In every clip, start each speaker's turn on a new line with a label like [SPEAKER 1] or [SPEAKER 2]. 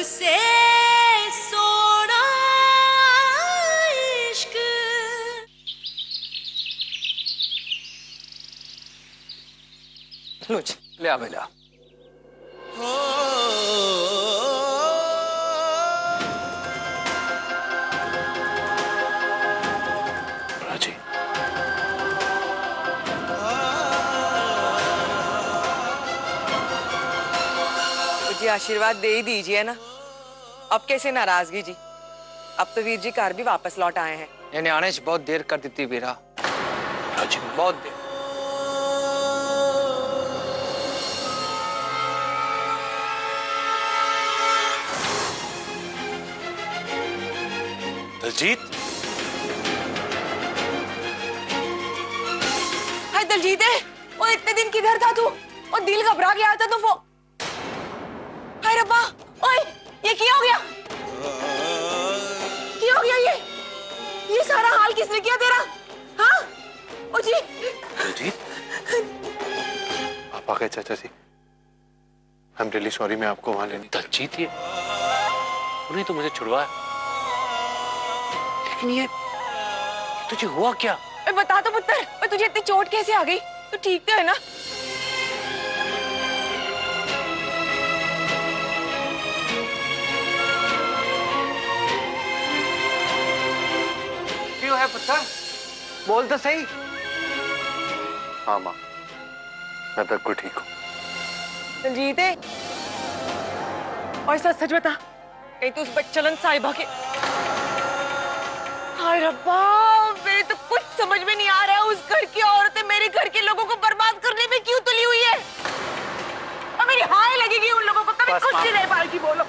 [SPEAKER 1] तुझसे सोना इश्क।
[SPEAKER 2] लो जी, ले आ बेला।
[SPEAKER 3] राजी,
[SPEAKER 4] जी आशीर्वाद दे ही दीजिए ना। अब कैसे नाराजगी जी, अब तो वीर जी घर भी वापस लौट आए हैं।
[SPEAKER 2] इन्हें आने से बहुत देर कर दी बीरा।
[SPEAKER 3] राजी,
[SPEAKER 2] बहुत देर।
[SPEAKER 3] दलजीत,
[SPEAKER 4] हाय दलजीत है, और इतने दिन किधर था तू? और दिल घबरा गया था तो वो। हाय रब्बा, ओए ये क्या हो गया? क्या हो गया ये सारा हाल किसने किया तेरा? हाँ? ओ जी।
[SPEAKER 3] दलजीत, आप आ गए चाचा जी। आई एम रियली सॉरी, मैं आपको वहां लेने। दलजीत, ये उन्हें तो मुझे छुड़वाया, लेकिन ये तुझे हुआ क्या?
[SPEAKER 4] बता तो पुत्र, और तुझे इतनी चोट कैसे आ गई? तू ठीक तो है ना?
[SPEAKER 2] क्यों है पुत्र? बोल तो सही।
[SPEAKER 3] हाँ माँ, मैं बिल्कुल ठीक हूँ।
[SPEAKER 4] दलजीत है, और सच सच बता, कहीं तू उस बच्चलन साहिबा के। हाय रब्बा, मेरे तो कुछ समझ में नहीं आ रहा है। उस घर की औरतें मेरे घर के लोगों को बर्बाद करने में क्यों तुली हुई है? और मेरी हाय लगेगी उन लोगों को, कभी कुछ नहीं रह पाएगी। बोलो।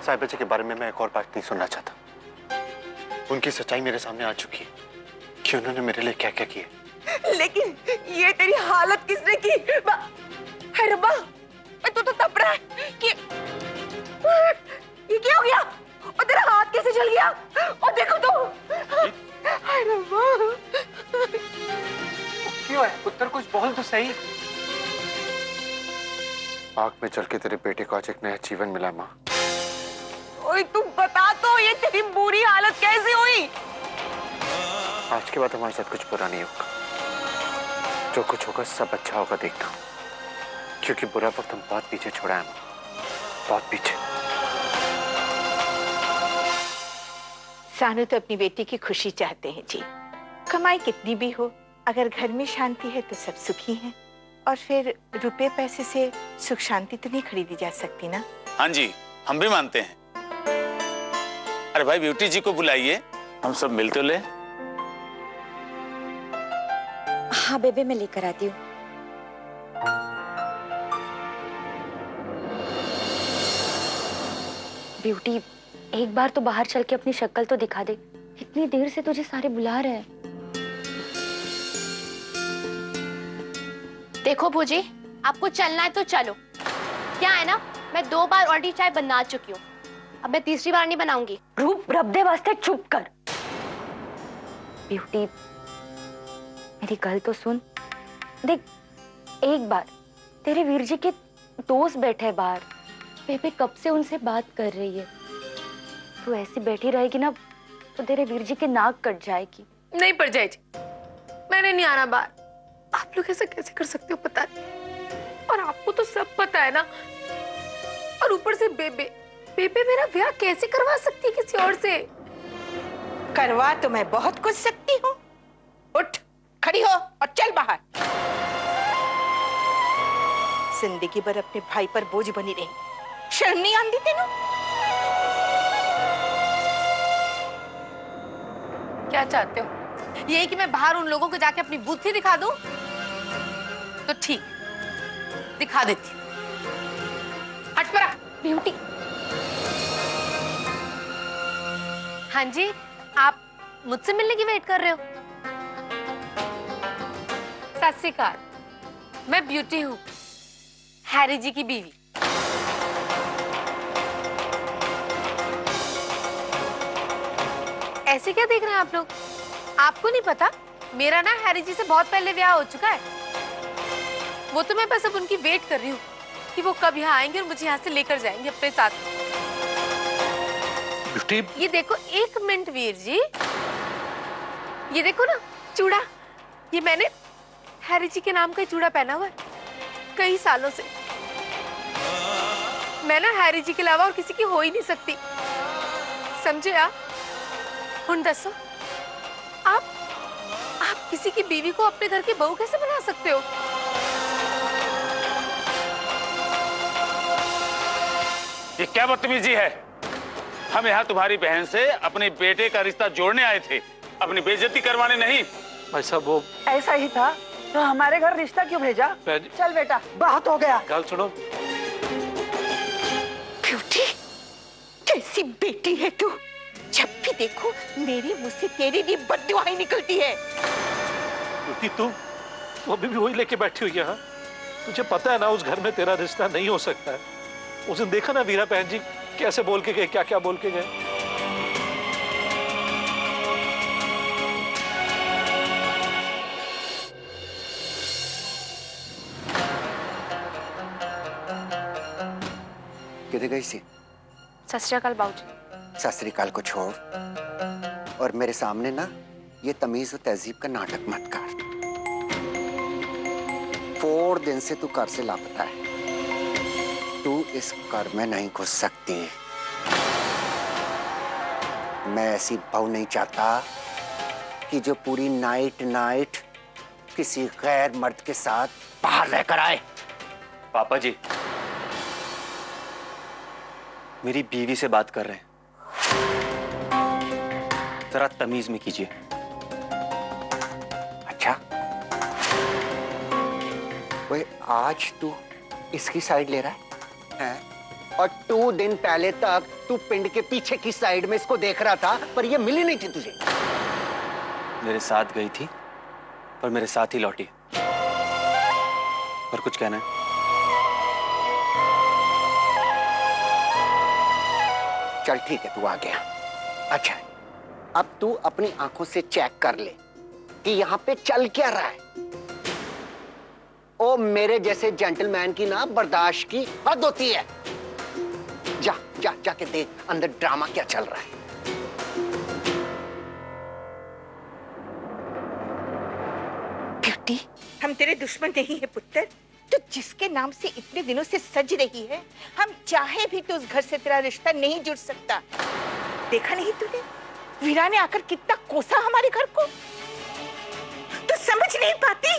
[SPEAKER 3] साहिबा जी के बारे में मैं एक और बात नहीं सुनना चाहता। उनकी सच्चाई मेरे सामने आ चुकी है कि उन्होंने मेरे लिए क्या क्या किया।
[SPEAKER 4] लेकिन ये तेरी हालत किसने की? हाय रब्बा, तू तो तप रहा है कि ये क्या हो गया? और तेरा हाथ कैसे जल गया? और देखो तो। हाय रब्बा,
[SPEAKER 2] क्यों है पुत्र? कुछ बोल तो सही।
[SPEAKER 3] आग में जल के तेरे बेटे को आज एक नया जीवन मिला माँ।
[SPEAKER 4] ओए तू बता तो, ये तेरी बुरी हालत कैसे हुई?
[SPEAKER 3] आज के बाद हमारे साथ कुछ बुरा नहीं होगा। जो कुछ होगा सब अच्छा होगा, देखना। क्योंकि बुरा वक्त हम बहुत पीछे छोड़ा है माँ, बहुत पीछे।
[SPEAKER 5] सानू तो अपनी बेटी की खुशी चाहते हैं जी। कमाई कितनी भी हो, अगर घर में शांति है तो सब सुखी हैं। और फिर रुपए पैसे से सुख शांति तो नहीं खरीदी जा सकती ना।
[SPEAKER 6] हाँ जी, हम भी मानते हैं। अरे भाई, ब्यूटी जी को बुलाइए, हम सब मिल तो ले।
[SPEAKER 1] हाँ बेबे, मैं लेकर आती हूँ।
[SPEAKER 7] ब्यूटी, एक बार तो बाहर चल के अपनी शक्ल तो दिखा दे। इतनी देर से तुझे सारे बुला रहे हैं।
[SPEAKER 8] देखो भूजी, आपको चलना है तो चलो। क्या है ना, मैं 2 बार ऑलरेडी चाय बना चुकी हूँ, अब मैं तीसरी बार नहीं बनाऊंगी।
[SPEAKER 7] रूप रब्दे वास्ते चुप कर। ब्यूटी, मेरी गल तो सुन। देख, एक बार तेरे वीर जी के दोस्त बैठे बाहर, बेबे कब से उनसे बात कर रही है। तू ऐसी बैठी रहेगी ना तो तेरे वीर जी की नाक कट जाएगी।
[SPEAKER 8] नहीं पड़ जाएगी, मैंने नहीं आना बाहर। आप लोग ऐसा कैसे कर सकते हो पता नहीं, और आपको तो सब पता है ना। और ऊपर से बेबे बेबे मेरा ब्याह कैसे करवा सकती है किसी और से?
[SPEAKER 5] करवा तो मैं बहुत कुछ सकती हूँ। उठ, खड़ी हो और चल बाहर। जिंदगी भर अपने भाई पर बोझ बनी रही, शर्म नहीं आती तेनू?
[SPEAKER 8] क्या चाहते हो? ये कि मैं बाहर उन लोगों को जाके अपनी बुद्धि दिखा दूं? तो ठीक, दिखा देती हूँ। हट परा।
[SPEAKER 7] ब्यूटी,
[SPEAKER 8] हाँ जी, आप मुझसे मिलने की वेट कर रहे हो? सत श्री अकाल, मैं ब्यूटी हूँ, हैरी जी की बीवी। ऐसे क्या देख रहे हैं आप लोग? आपको नहीं पता, मेरा ना हैरी जी से बहुत पहले ब्याह हो चुका है। वो तो मैं बस अब उनकी वेट कर रही हूँ कि वो कब यहाँ आएंगे और मुझे यहाँ से लेकर जाएंगे अपने साथ।
[SPEAKER 9] ब्यूटी।
[SPEAKER 8] ये देखो, एक मिनट वीर जी, ये देखो ना चूड़ा, ये मैंने हैरी जी के नाम का चूड़ा पहना हुआ है कई सालों से। मैं ना हैरी जी के अलावा और किसी की हो ही नहीं सकती, समझे आप? हुन दसो, आप किसी की बीवी को अपने घर की बहू कैसे बना सकते हो?
[SPEAKER 6] ये क्या बदतमीजी है? हम यहाँ तुम्हारी बहन से अपने बेटे का रिश्ता जोड़ने आए थे, अपनी बेइज्जती करवाने नहीं।
[SPEAKER 9] भाई साहब वो
[SPEAKER 10] ऐसा ही था तो हमारे घर रिश्ता क्यों भेजा? चल बेटा, बहुत हो गया।
[SPEAKER 9] गल सुनो।
[SPEAKER 5] ब्यूटी, कैसी बेटी है तू? जब भी देखो मेरे मुंह से तेरी भी बददुआएं निकलती है।
[SPEAKER 9] ब्यूटी तू अभी भी वही लेके बैठी हुई है। हाँ, तुझे पता है ना उस घर में तेरा रिश्ता नहीं हो सकता है। उस दिन देखा ना वीरा बहन जी कैसे बोल के गए, क्या क्या बोल के गए।
[SPEAKER 11] किधर गई सी?
[SPEAKER 7] सत श्री अकाल बाबूजी।
[SPEAKER 11] सत श्री अकाल को छोड़ और मेरे सामने ना ये तमीज और तहजीब का नाटक मत कर। 4 दिन से तू घर से लापता है। तू इस घर में नहीं घुस सकती। मैं ऐसी बहू नहीं चाहता कि जो पूरी नाइट किसी गैर मर्द के साथ बाहर रहकर आए।
[SPEAKER 12] पापा जी मेरी बीवी से बात कर रहे हैं, जरा तमीज में कीजिए।
[SPEAKER 11] अच्छा, वो आज तू इसकी साइड ले रहा है? और 2 दिन पहले तक तू पिंड के पीछे की साइड में इसको देख रहा था, पर ये मिली नहीं थी तुझे।
[SPEAKER 12] मेरे साथ गई थी पर मेरे साथ ही लौटी। और कुछ कहना है?
[SPEAKER 11] चल ठीक है, तू आ गया। अच्छा, अब तू अपनी आंखों से चेक कर ले कि यहाँ पे चल क्या रहा है। ओ मेरे जैसे जेंटलमैन की ना बर्दाश्त की हद होती है। जाके देख अंदर ड्रामा क्या चल रहा है।
[SPEAKER 5] ब्यूटी, हम तेरे दुश्मन नहीं है पुत्र। तू जिसके नाम से इतने दिनों से सज रही है, हम चाहे भी तो उस घर से तेरा रिश्ता नहीं जुड़ सकता। देखा नहीं तूने वीरा ने आकर कितना कोसा हमारे घर को? तू समझ नहीं पाती?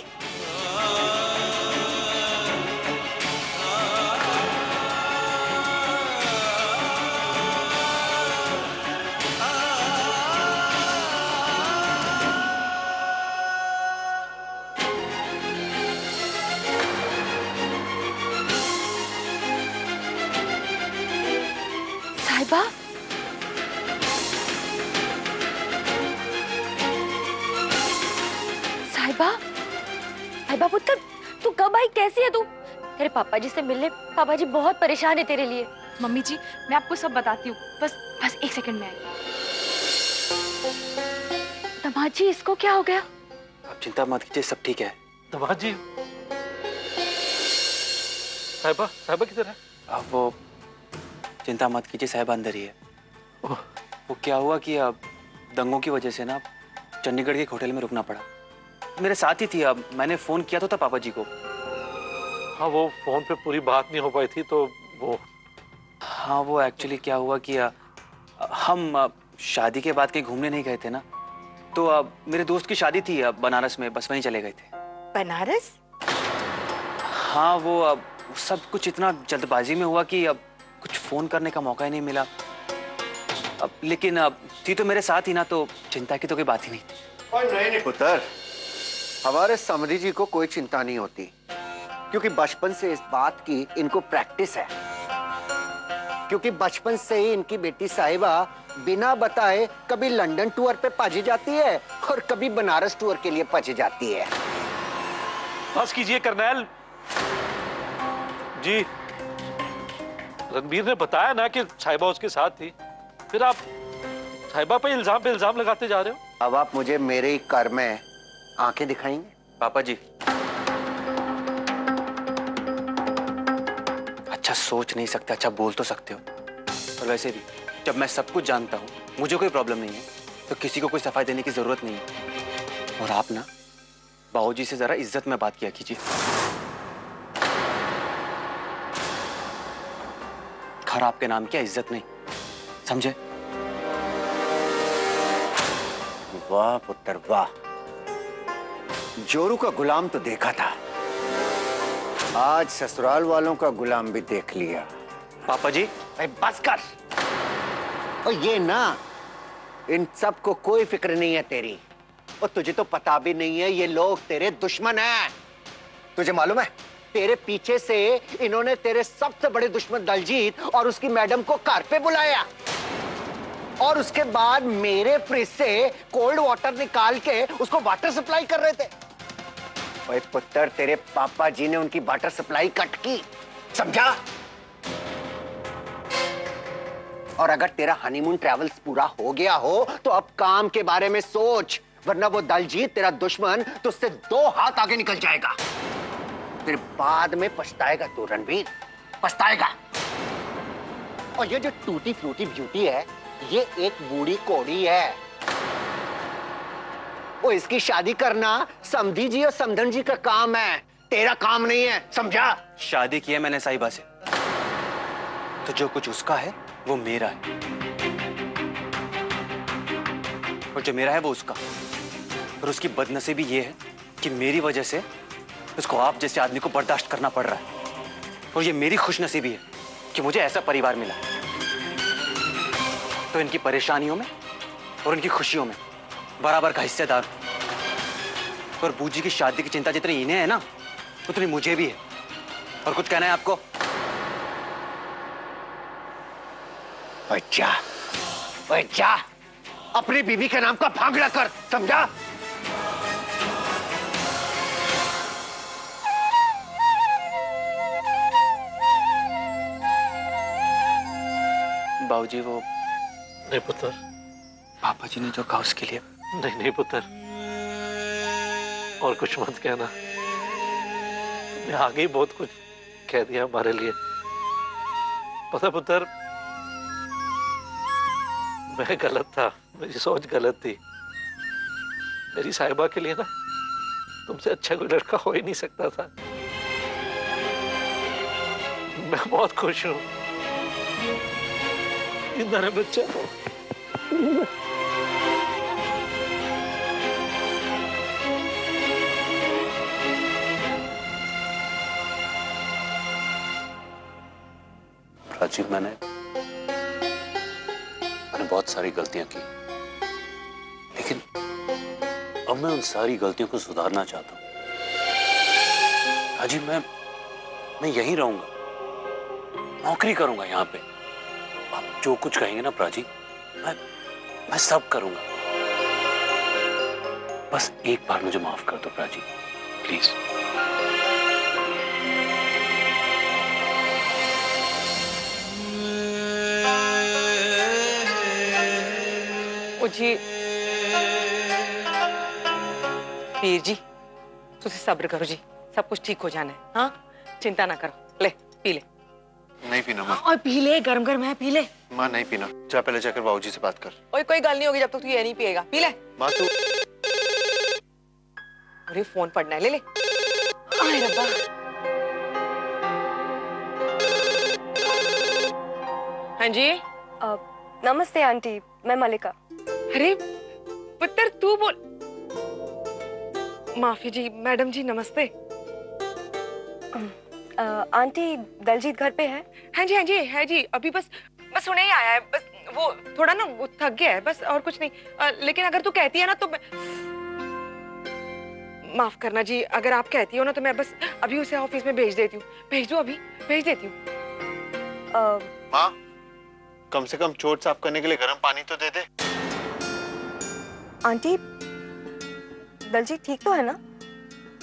[SPEAKER 7] साहिबा, साहिबा, साहिबा पुत्र, तू कब आई? कैसी है तू? तेरे पापा जी से मिलने पापा जी बहुत परेशान है तेरे लिए।
[SPEAKER 8] मम्मी जी, मैं आपको सब बताती हूँ, बस 1 सेकंड में।
[SPEAKER 7] दामाद जी, इसको क्या हो गया?
[SPEAKER 12] आप चिंता मत कीजिए, सब ठीक है।
[SPEAKER 9] दामाद जी, साहिबा किधर है?
[SPEAKER 12] अब वो चिंता मत कीजिए, साहिबा अंदर ही है। वो क्या हुआ कि अब दंगों की वजह से ना चंडीगढ़ के एक होटल में रुकना पड़ा। मेरे साथ ही थी। अब मैंने फोन किया तो था पापा जी को।
[SPEAKER 9] हाँ, वो फोन पे पूरी बात नहीं हो पाई थी तो वो।
[SPEAKER 12] हाँ, वो एक्चुअली क्या हुआ कि हम शादी के बाद कहीं घूमने नहीं गए थे ना, तो अब मेरे दोस्त की शादी थी अब बनारस में, बस वहीं चले गए थे।
[SPEAKER 5] बनारस?
[SPEAKER 12] हाँ, वो अब सब कुछ इतना जल्दबाजी में हुआ कि अब कुछ फोन करने का मौका ही नहीं मिला। अब लेकिन अब थी तो मेरे साथ ही ना, तो चिंता की तो कोई बात ही नहीं थी।
[SPEAKER 11] और नहीं पुत्र, हमारे समधी जी को कोई चिंता नहीं होती, क्योंकि बचपन से इस बात की इनको प्रैक्टिस है। क्योंकि बचपन से ही इनकी बेटी साहिबा बिना बताए कभी लंदन टूर पे पाजी जाती है और कभी बनारस टूर के लिए पाजी जाती है।
[SPEAKER 9] बस कीजिए कर्नैल जी, रणबीर ने बताया ना कि साहिबा उसके साथ थी, फिर आप साहिबा पे इल्जाम लगाते जा रहे हो।
[SPEAKER 11] अब आप मुझे मेरे ही कर में आंखें दिखाएंगे?
[SPEAKER 12] पापा जी, अच्छा सोच नहीं सकते, अच्छा बोल तो सकते हो, और वैसे भी जब मैं सब कुछ जानता हूँ, मुझे कोई प्रॉब्लम नहीं है, तो किसी को कोई सफाई देने की जरूरत नहीं है। और आप ना बाबूजी से जरा इज्जत में बात किया कीजिए। घर आपके नाम क्या, इज्जत नहीं, समझे?
[SPEAKER 11] वाह पुत्र वाह, जोरू का गुलाम तो देखा था, आज ससुराल वालों का गुलाम भी देख लिया।
[SPEAKER 12] पापा जी
[SPEAKER 11] भाई बस कर। और ये ना, इन सब को कोई फिक्र नहीं है तेरी, और तुझे तो पता भी नहीं है ये लोग तेरे दुश्मन हैं। तुझे मालूम है तेरे पीछे से इन्होंने तेरे सबसे बड़े दुश्मन दलजीत और उसकी मैडम को कार पे बुलाया, और उसके बाद मेरे फ्रिज से कोल्ड वाटर निकाल के उसको वाटर सप्लाई कर रहे थे। ओए पुत्र, तेरे पापा जी ने उनकी वाटर सप्लाई कट की, समझा? और अगर तेरा हनीमून ट्रैवल्स पूरा हो गया हो तो अब काम के बारे में सोच, वरना वो दलजीत तेरा दुश्मन तुझसे 2 हाथ आगे निकल जाएगा। फिर बाद में पछताएगा तू रणवीर, पछताएगा। और ये जो टूटी फ्रूटी ब्यूटी है, ये एक बूढ़ी कोड़ी है। वो इसकी शादी करना समधी जी और समधन जी का काम है, तेरा काम नहीं है, समझा?
[SPEAKER 12] शादी की है मैंने साहिबा से, तो जो कुछ उसका है वो मेरा है, और जो मेरा है वो उसका। और उसकी बदनसीबी ये है कि मेरी वजह से उसको आप जैसे आदमी को बर्दाश्त करना पड़ रहा है। और ये मेरी खुशनसीबी है कि मुझे ऐसा परिवार मिला, तो इनकी परेशानियों में और इनकी खुशियों में बराबर का हिस्सेदार हूं। और बूजी की शादी की चिंता जितनी इन्हें है ना, उतनी मुझे भी है। और कुछ कहना है आपको?
[SPEAKER 11] ओए जा, अपनी बीवी के नाम का भांगड़ा कर, समझा?
[SPEAKER 12] बाबूजी वो
[SPEAKER 9] नहीं पुत्र,
[SPEAKER 12] पापा जी ने जो कहा उसके लिए।
[SPEAKER 9] नहीं नहीं पुत्र, और कुछ मत कहना, तुमने आगे ही बहुत कुछ कह दिया हमारे लिए। पता पुत्र, मैं गलत था, मेरी सोच गलत थी। मेरी साहिबा के लिए ना तुमसे अच्छा कोई लड़का हो ही नहीं सकता था। मैं बहुत खुश हूं, इधर बच्चा।
[SPEAKER 3] राजीव, मैंने बहुत सारी गलतियां की, लेकिन अब मैं उन सारी गलतियों को सुधारना चाहता हूं। राजीव, मैं यहीं रहूंगा, नौकरी करूंगा यहाँ पे। आप जो कुछ कहेंगे ना प्राची, मैं सब करूंगा। बस एक बार मुझे माफ कर दो प्राची, प्लीज।
[SPEAKER 4] जी वीर जी, तुसी सब्र करो जी, सब कुछ ठीक हो जाना है। हाँ, चिंता ना करो, ले पी ले।
[SPEAKER 3] नहीं पीना माँ।
[SPEAKER 4] और पी ले, गरम गरम है, पी ले।
[SPEAKER 3] माँ नहीं पीना, जा पहले जाकर बाबूजी से बात कर।
[SPEAKER 4] ओए कोई गल नहीं होगी जब तक तू ये नहीं पिएगा, पी ले।
[SPEAKER 3] माँ तू।
[SPEAKER 4] अरे फोन पढ़ना है, ले ले। आए रब्बा। हाँ जी।
[SPEAKER 8] नमस्ते आंटी, मैं मलिका।
[SPEAKER 4] अरे पुत्र तू बोल। माफी जी मैडम जी, नमस्ते।
[SPEAKER 8] आंटी दलजीत घर पे है?
[SPEAKER 4] हाँ जी है जी, अभी बस उन्हें ही आया है, बस वो थोड़ा ना वो थक गया है, बस और कुछ नहीं। लेकिन अगर तू कहती है ना तो माफ करना जी, अगर आप कहती हो ना तो मैं बस अभी उसे ऑफिस में भेज देती हूँ। भेज दो, अभी भेज देती हूँ।
[SPEAKER 3] माँ, कम से कम चोट साफ करने के लिए गर्म पानी तो दे दे।
[SPEAKER 8] आंटी दलजीत ठीक तो है ना?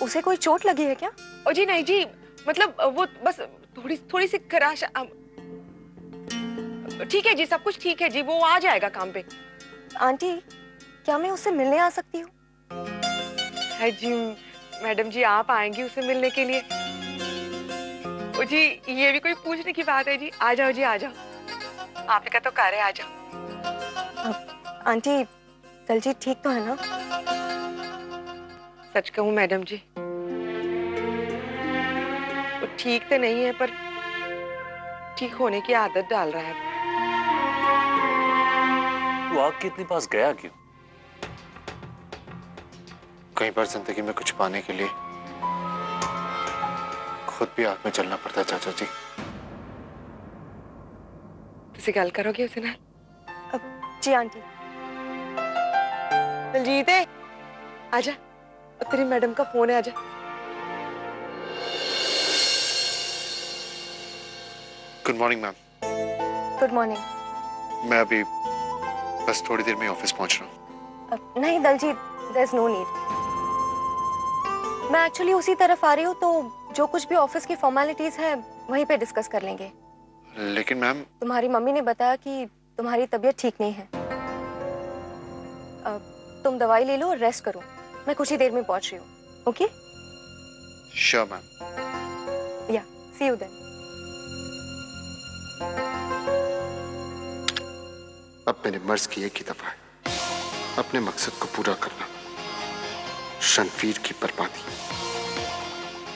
[SPEAKER 8] उसे कोई चोट लगी है क्या?
[SPEAKER 4] ओ जी नहीं जी, मतलब वो बस थोड़ी सी खराश। ठीक है जी, सब कुछ ठीक है जी, वो आ जाएगा काम पे।
[SPEAKER 8] आंटी क्या मैं उससे मिलने आ सकती हूँ?
[SPEAKER 4] है जी मैडम जी, आप आएंगी उसे मिलने के लिए? ओ जी ये भी कोई पूछने की बात है जी, आ जाओ जी, आ जाओ। आप ही का तो कार्य आ जाओ।
[SPEAKER 1] आंटी दलजीत ठीक तो है ना?
[SPEAKER 4] सच कहूं मैडम जी, वो ठीक तो नहीं है पर ठीक होने की आदत डाल रहा है।
[SPEAKER 6] तू आग के इतने पास गया क्यों?
[SPEAKER 3] कई बार जिंदगी में कुछ पाने के लिए खुद भी आग में चलना पड़ता है चाचा जी।
[SPEAKER 4] तुसी गल करोगे उसे नाल?
[SPEAKER 1] जी आंटी।
[SPEAKER 4] दलजीत आजा, तेरी मैडम का फोन है, आजा।
[SPEAKER 3] Good morning ma'am.
[SPEAKER 1] Good morning.
[SPEAKER 3] मैं अभी बस थोड़ी देर में ऑफिस पहुंच रहा हूँ।
[SPEAKER 1] नहीं Daljeet, there is no need. मैं एक्चुअली उसी तरफ आ रही हूँ, तो जो कुछ भी ऑफिस की फॉर्मेलिटीज है वहीं पे डिस्कस कर लेंगे।
[SPEAKER 3] लेकिन मैम,
[SPEAKER 1] तुम्हारी मम्मी ने बताया कि तुम्हारी तबीयत ठीक नहीं है। तुम दवाई ले लो और रेस्ट करो। मैं कुछ ही देर में पहुंच रही हूँ। ओके?
[SPEAKER 3] Sure ma'am.
[SPEAKER 1] या सी यू देन।
[SPEAKER 3] अब मैंने मर्ज की एक ही दफा है अपने मकसद को पूरा करना, रणवीर की बर्बादी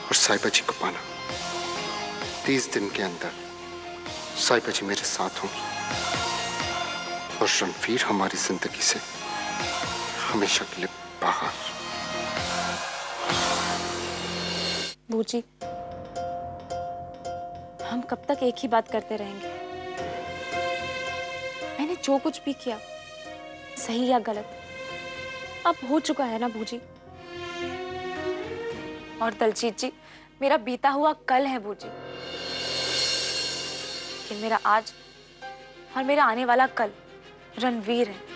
[SPEAKER 3] और साहिबा जी को पाना। 30 दिन के अंदर साहिबा जी मेरे साथ होंगी और रणवीर हमारी जिंदगी से हमेशा के लिए बाहर।
[SPEAKER 7] बूजी, हम कब तक एक ही बात करते रहेंगे? मैंने जो कुछ भी किया, सही या गलत, अब हो चुका है ना बूजी। और दलजीत जी, मेरा बीता हुआ कल है बूजी, लेकिन मेरा आज और मेरा आने वाला कल रणवीर है।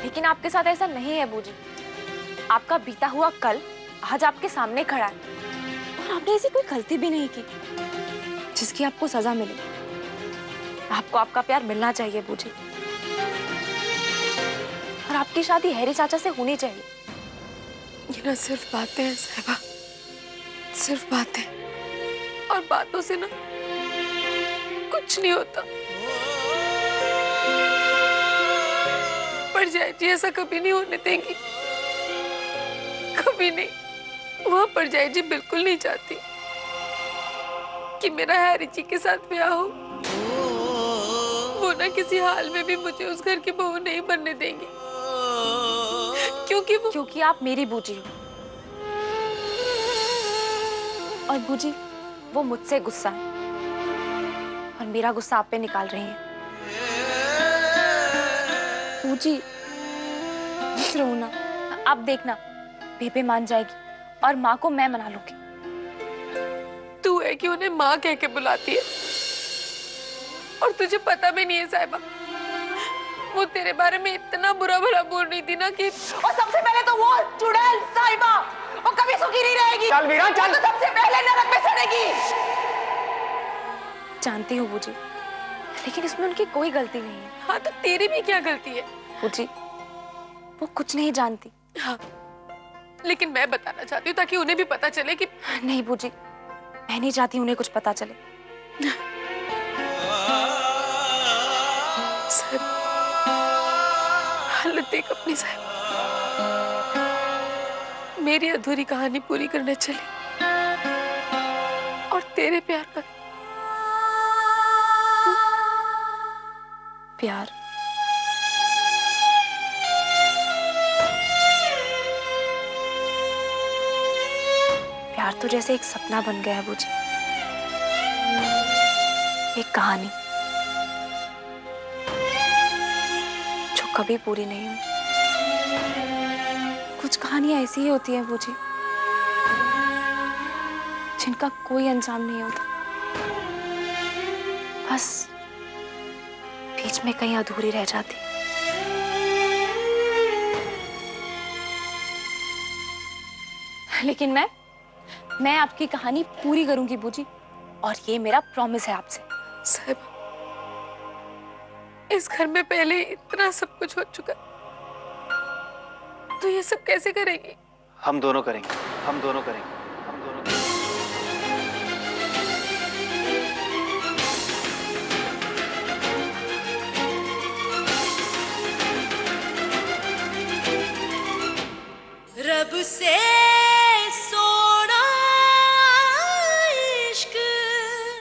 [SPEAKER 7] लेकिन आपके साथ ऐसा नहीं है बूजी। आपका बीता हुआ कल आज आपके सामने खड़ा है और आपने ऐसी कोई गलती भी नहीं की जिसकी आपको सजा मिले। आपको आपका प्यार मिलना चाहिए बूजी, और आपकी शादी हैरी चाचा से होनी चाहिए।
[SPEAKER 8] ये ना सिर्फ बातें हैं साहिबा, सिर्फ बातें, और बातों से ना कुछ नहीं होता। पर जय जी ऐसा कभी नहीं होने देंगी, कभी नहीं। वह पर जय जी बिल्कुल नहीं चाहती कि मेरा हैरी जी के साथ ब्याह हो। वो ना किसी हाल में भी मुझे उस घर की बहू नहीं बनने देंगे,
[SPEAKER 7] क्योंकि आप मेरी बूजी हो। और बूजी, वो मुझसे गुस्सा है और मेरा गुस्सा आप पे निकाल रही है। बूजी मत रो ना, आप देखना बेबे मान जाएगी और माँ को मैं मना लूंगी।
[SPEAKER 8] तू है कि उन्हें माँ कह के बुलाती है, और तुझे पता भी नहीं है साहिबा, वो तेरे बारे में इतना बुरा भला बोल रही थी ना कि,
[SPEAKER 4] और सबसे पहले तो वो चुड़ैल साहिबा, वो कभी सुखी नहीं रहेगी।
[SPEAKER 2] चल वीरा चल।
[SPEAKER 4] तो सबसे पहले नरक में सड़ेगी।
[SPEAKER 7] जानती हूँ बूजी, लेकिन इसमें उनकी कोई गलती नहीं है।
[SPEAKER 8] हाँ तो तेरी भी क्या गलती है?
[SPEAKER 7] बूजी, वो कुछ नहीं जानती।
[SPEAKER 8] हाँ, लेकिन मैं बताना चाहती हूँ ताकि उन्हें भी पता चले कि
[SPEAKER 7] नहीं बूजी, मैं नहीं चाहती उन्हें कुछ पता चले।
[SPEAKER 8] हालत देख अपनी साहिब, मेरी अधूरी कहानी पूरी करने चली और तेरे प्यार पर
[SPEAKER 7] प्यार। प्यार तो जैसे एक सपना बन गया है बूजी, एक कहानी जो कभी पूरी नहीं हुई। कुछ कहानियां ऐसी ही होती हैं बूजी, जिनका कोई अंजाम नहीं होता, बस बीच में कहीं अधूरी रह जाती। लेकिन मैं आपकी कहानी पूरी करूंगी बूजी, और ये मेरा प्रॉमिस है आपसे।
[SPEAKER 8] साहिब, इस घर में पहले इतना सब कुछ हो चुका, तो ये सब कैसे करेंगे?
[SPEAKER 12] हम दोनों करेंगे, हम दोनों करेंगे, हम दोनों करेंगे।
[SPEAKER 13] जब से